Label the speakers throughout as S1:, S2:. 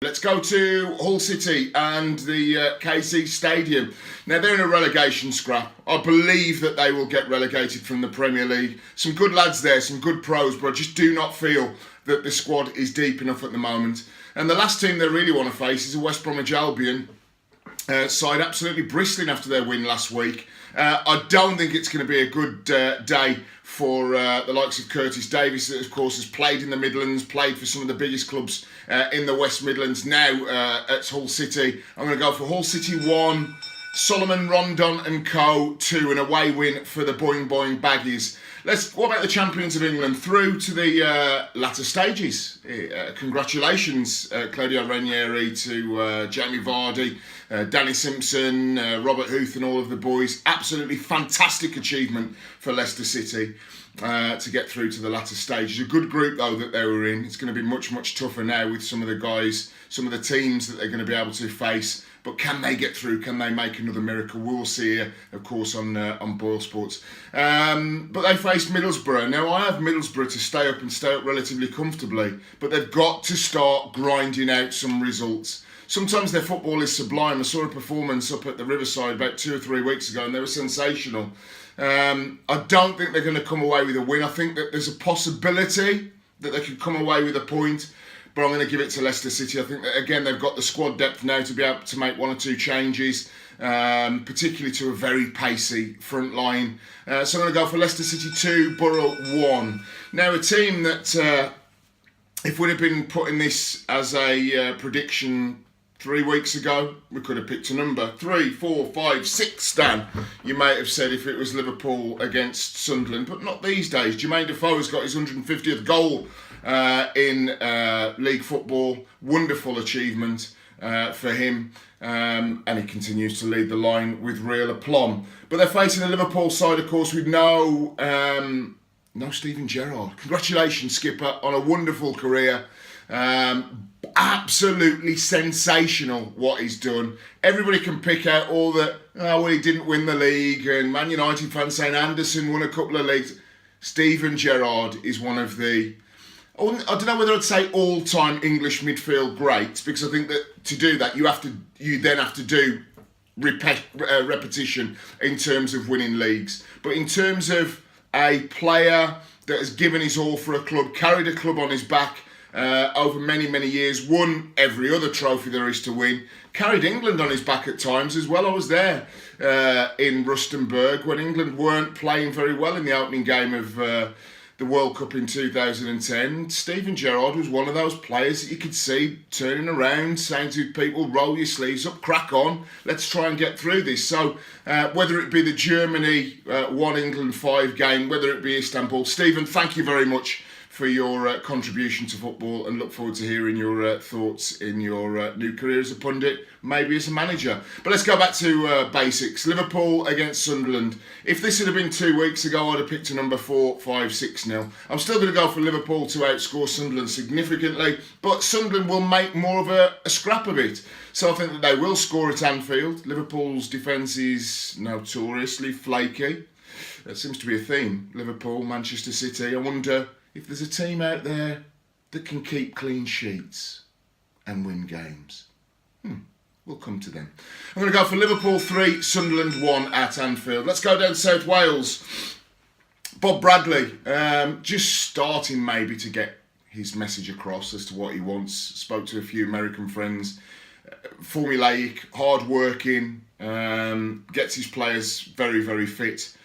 S1: Let's go to Hull City and the KC Stadium. Now, they're in a relegation scrap. I believe that they will get relegated from the Premier League. Some good lads there, some good pros, but I just do not feel that the squad is deep enough at the moment. And the last team they really want to face is a West Bromwich Albion side absolutely bristling after their win last week. I don't think it's going to be a good day for the likes of Curtis Davies, that of course has played in the Midlands, played for some of the biggest clubs in the West Midlands, now at Hull City. I'm going to go for Hull City 1, Solomon Rondon and Co. 2, an away win for the Boing Boing Baggies. What about the champions of England through to the latter stages? Congratulations, Claudio Ranieri, to Jamie Vardy, Danny Simpson, Robert Huth and all of the boys. Absolutely fantastic achievement for Leicester City to get through to the latter stages. A good group though that they were in. It's going to be much, much tougher now with some of the guys, some of the teams that they're going to be able to face. But can they get through? Can they make another miracle? We'll see here, of course, on Boyle Sports. But they faced Middlesbrough. Now, I have Middlesbrough to stay up relatively comfortably, but they've got to start grinding out some results. Sometimes their football is sublime. I saw a performance up at the Riverside about 2 or 3 weeks ago, and they were sensational. I don't think they're going to come away with a win. I think that there's a possibility that they could come away with a point. But I'm going to give it to Leicester City. I think that, again, they've got the squad depth now to be able to make 1 or 2 changes, particularly to a very pacey front line. So I'm going to go for Leicester City 2, Borough 1. Now, a team that, if we'd have been putting this as a prediction 3 weeks ago, we could have picked a number 3, 4, 5, 6, Dan. You might have said if it was Liverpool against Sunderland, but not these days. Jermaine Defoe has got his 150th goal in league football. Wonderful achievement for him, and he continues to lead the line with real aplomb. But they're facing a Liverpool side, of course, with no Steven Gerrard. Congratulations, skipper, on a wonderful career. Absolutely sensational what he's done. Everybody can pick out all the, he didn't win the league, and Man United fans saying Anderson won a couple of leagues. Steven Gerrard is one of the, I don't know whether I'd say all-time English midfield greats, because I think that to do that you then have to do repetition in terms of winning leagues. But in terms of a player that has given his all for a club, carried a club on his back over many, many years, won every other trophy there is to win, carried England on his back at times as well. I was there in Rustenburg when England weren't playing very well in the opening game of the World Cup in 2010. Steven Gerrard was one of those players that you could see turning around, saying to people, roll your sleeves up, crack on, let's try and get through this. So whether it be the Germany 1 England 5 game, whether it be Istanbul, Steven, thank you very much for your contribution to football, and look forward to hearing your thoughts in your new career as a pundit, maybe as a manager. But let's go back to basics. Liverpool against Sunderland. If this had been 2 weeks ago, I'd have picked a number 4, 5, 6-0. I'm still going to go for Liverpool to outscore Sunderland significantly, but Sunderland will make more of a scrap of it. So I think that they will score at Anfield. Liverpool's defence is notoriously flaky. That seems to be a theme. Liverpool, Manchester City. I wonder if there's a team out there that can keep clean sheets and win games. We'll come to them. I'm going to go for Liverpool 3, Sunderland 1 at Anfield. Let's go down South Wales. Bob Bradley, just starting maybe to get his message across as to what he wants. Spoke to a few American friends. Formulaic, hard-working, gets his players very, very fit.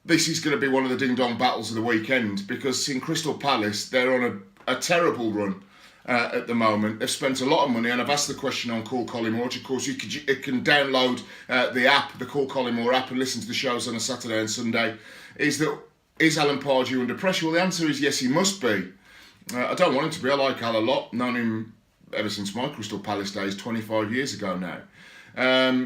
S1: This is going to be one of the ding-dong battles of the weekend, because in Crystal Palace, they're on a terrible run at the moment. They've spent a lot of money, and I've asked the question on Call Collymore, which of course you can download the app, the Call Collymore app, and listen to the shows on a Saturday and Sunday. Is Alan Pardew under pressure? Well, the answer is yes, he must be. I don't want him to be. I like Al a lot. Known him ever since my Crystal Palace days, 25 years ago now.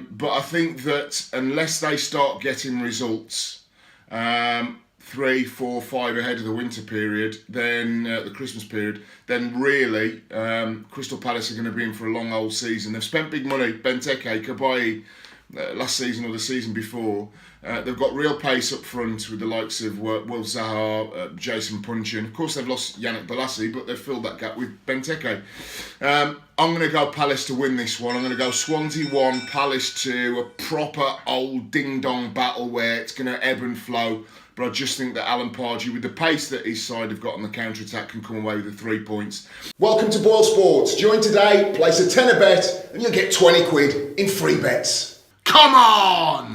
S1: But I think that unless they start getting results 3, 4, 5 ahead of the winter period, then the Christmas period, then really Crystal Palace are going to be in for a long old season. They've spent big money. Benteke, Kabay, last season or the season before. They've got real pace up front with the likes of Will Zaha, Jason Puncheon. Of course, they've lost Yannick Bolasie, but they've filled that gap with Benteke. I'm going to go Palace to win this one. I'm going to go Swansea 1, Palace 2, a proper old ding-dong battle where it's going to ebb and flow. But I just think that Alan Pardew, with the pace that his side have got on the counter-attack, can come away with the 3 points. Welcome to Boyle Sports. Join today, place a tenner bet, and you'll get 20 quid in free bets. Come on!